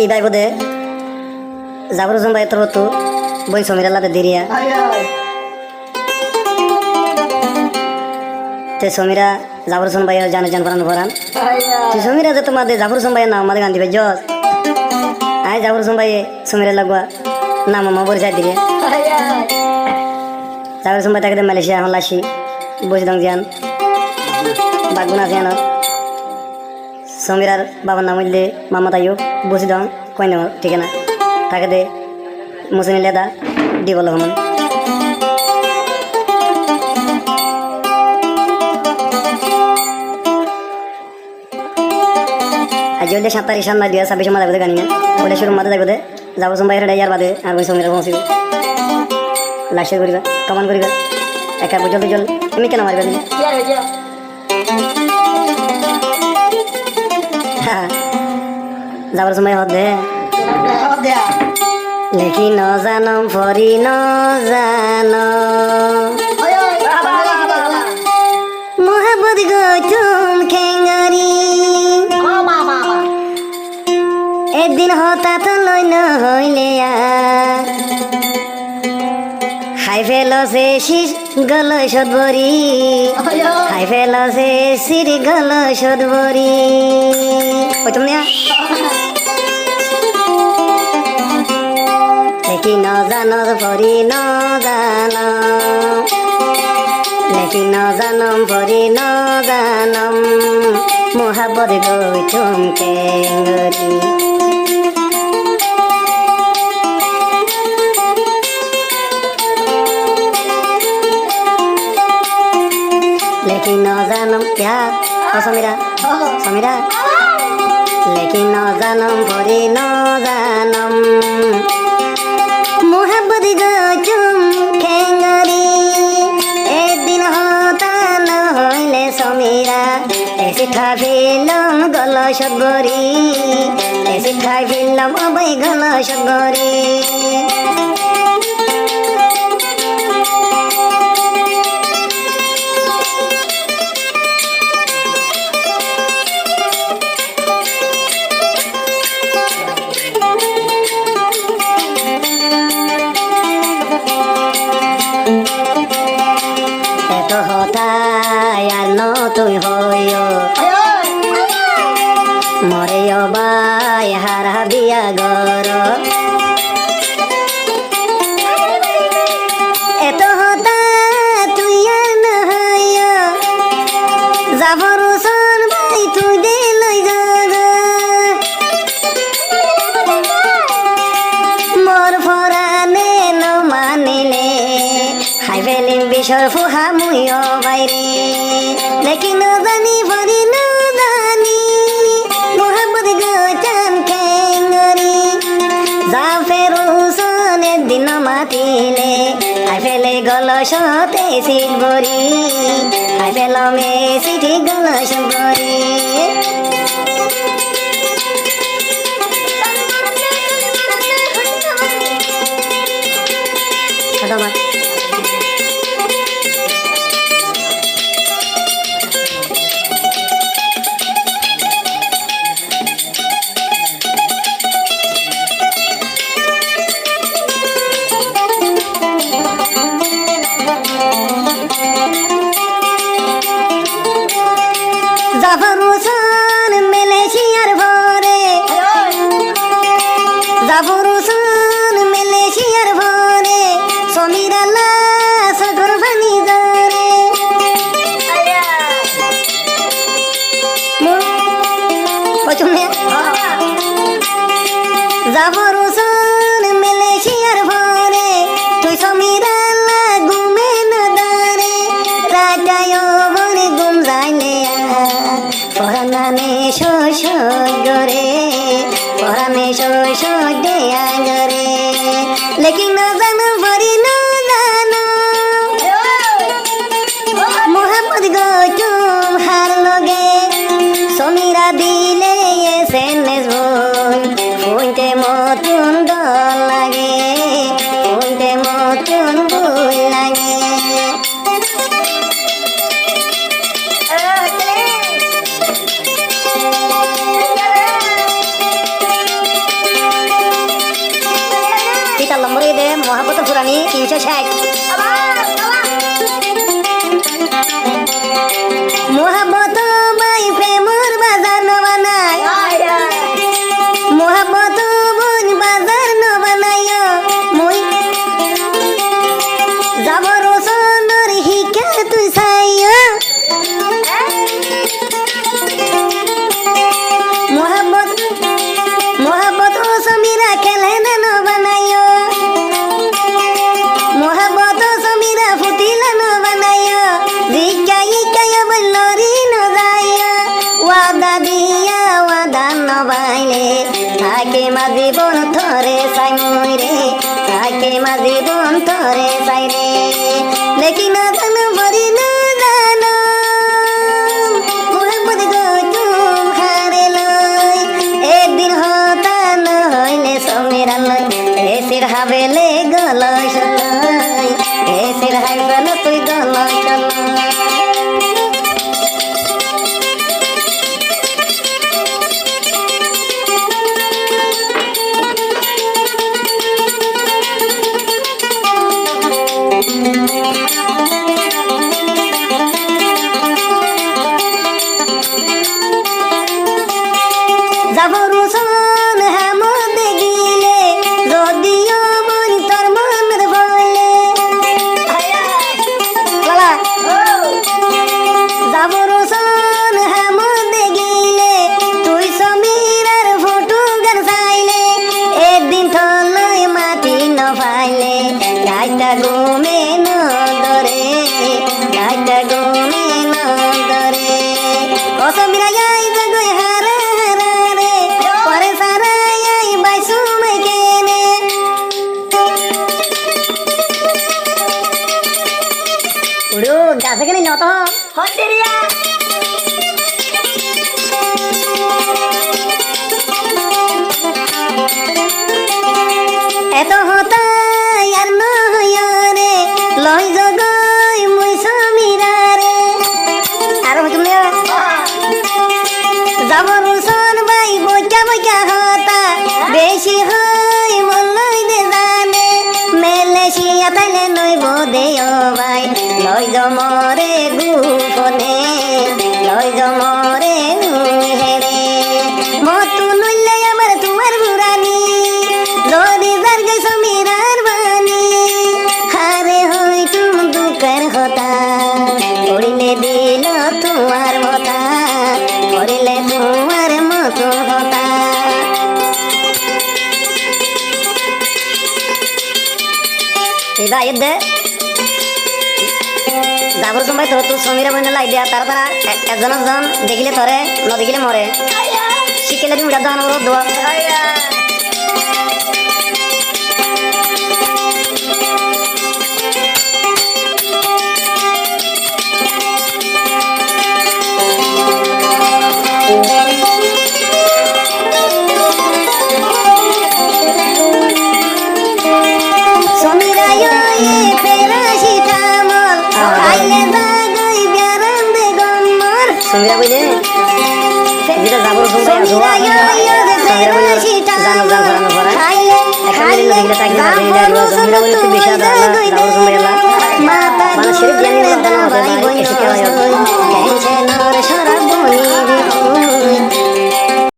এই ভাই বোধে জাবর হোসেন ভাই তোর তো বই সমীর আল্লাহ দেরিয়া তে সমীরা জাবর হোসেন ভাই জানে জান পরান পরান তুই সমীরা যে তোমাদের জাবর হোসেন ভাই নাম আমাদের গান্ধী ভাই জজ আয় জাবর হোসেন ভাই সমীরা লাগবা নাম আমার পরিচয় দিলে জাবর হোসেন ভাই তাকে মালয়েশিয়া এখন লাসি বসে দং জিয়ান বাগুনা জিয়ান সমীরার বাবার নাম হইলে মামা তাইও বসে দং কই না ঠিক না তাকে দে মুসিনি লেদা দি বলো হমান আজ হইলে 7 তারিখ সামনে 2026 মাঝে গানি না বলে শুরু মাঝে যাবে যাবো সোমবার হেঁটে ইয়ার বাদে আর বই সমীরা পৌঁছিবে লাইসে করিবা কমান করিবা একা জলদি জল তুমি কেন মারবে দিলে যাবার সময় হদে লেখি ন জানম ফরি ন জান মোহাম্মদ গৌতম খেঙ্গারি একদিন হঠাৎ লই ন হইলে হাই ফেলছে শীষ গল সদবরি হাই ফেলছে শির গল সদবরি ওই তুমি লেখি ন জান পরি ন জান লেখি ন জানম পরি ন জানম মোহাম্মদ গৌতম খেঙ্গারি लेकिन न जानम प्यार ओ समीरा लेकिन न जानम भरी न जानम मोहब्बत गौतम खेंगरी एक दिन होता न होइले समीरा ऐसे खा फिल्म गल सदबरी ऐसे खा फिल्म अबै गल सदबरी তুই হইও মরে বাই হারা বিয়া গর এত হতা তুই না হইও জাফর হোসেন ভাই তুই দে লই যাগ মোর ফরানে ন মানিলে হাই ফেলিম বিষর ফুহা মুইও বাইরে लेकिन न जानी भरी न जानी मोहम्मद गौतम खेंगरी जाफर हुसैन दिन मातिले आइ फेले गल सते सिलबरी आइ फेल मे सिटी गल सगरी জাফর হোসেন মালয়েশিয়ার ভরে জাফর হোসেন মালয়েশিয়ার ভরে সমীর আল্লাহ সদর ভানি জরে জাফর হোসেন মালয়েশিয়ার ভরে তুই সমীর আল্লাহ ঘুমে না দারে রাজায় বনে ঘুম যাইলে পরাণে শোষরে পরাণে শোষে আঙ্গরে লেকিন না জানো ভরি না জানো মোহাম্মদ গৌতম হার লগে সমীরা দিলে এসএমএস বই ফোনতে মতন দল লাগে ফোনতে মতন বই লাগে দামি 360 মোহাম্মত ভাই প্রেমর বাজার ন বানায় মোহাম্মত বোন বাজার ন বানায় মই যাব রোশনের হিকা তুই সাইয়া মোহাম্মত ও সমীরা খেলে না ন বানায় মোহাম্মত ও সমীরা ফুটিলা ন বানায় জিকাই কায়া বলরি ন যায় ওয়াদা দিয়া ওয়াদা ন বাইলে থাকে মাঝি বন থরে সাই মই রে থাকে মাঝি বন থরে সাই রে লেকি না জানো বরি না জানো মোহাম্মদ গো তোমারে লই একদিন হতা ন হইলে সমীরা লই এসির হাবেলে গলই সলই এসির হাইবেলে তুই গলই সলই যাব রোশন হেমদ গিলে যদিও বন তোর মনের বলে যাব রোশন হেমদ গিলে তুই সমীরার ফটো গান চাইলে একদিন থলই মাটি ন পাইলে গাইটা ঘুমে ন ধরে গাইটা ঘুমে ন ধরে ও সমীরা যাই জগই হারা হারা রে পরে সারা আই বাইসু মে কেনে উড়ো গাছে কেনে নত হতেরিয়া এত হতা আর নয় রে লই জগই মুই সমীরা রে আর তুমি যাব রোশন ভাই বইকা বইকা হতা বেশি হই মলই দে জানে মেলেশিয়া তাইলে নই বোদে ও ভাই লই জমরে গুফনে লই জমরে হেরে মতু নইলে আমার তোমার বুড়ানি যদি যার গাই সমীরার বানি হারে হই তুম দুকার হতা পড়িলে দিল তোমার মতা পড়িলে তোমার মতো হতা এবার এদে যাবর সময় তো তুই সমীরা বইনা লাই দিয়া তারা তারা একজন একজন দেখিলে তরে ন দেখিলে মরে শিখেলে তুমি দাদা অনুরোধ দোয়া সমীরা এ পেরাশি তামল আইলে জাগই বিয়ারাম দে গম্মর সমীরা বইলে যেটা যাবর সময় সমীরা বইলে জানো জানো করানো পড়া আইলে এখানে দিলে তাকে দিলে সমীরা বইলে খুব বেশি আদা যাবর সময় এলা মানে শরীর জ্ঞানী না ভাই বইনে এসে কেন টেনশন আর সারা বনি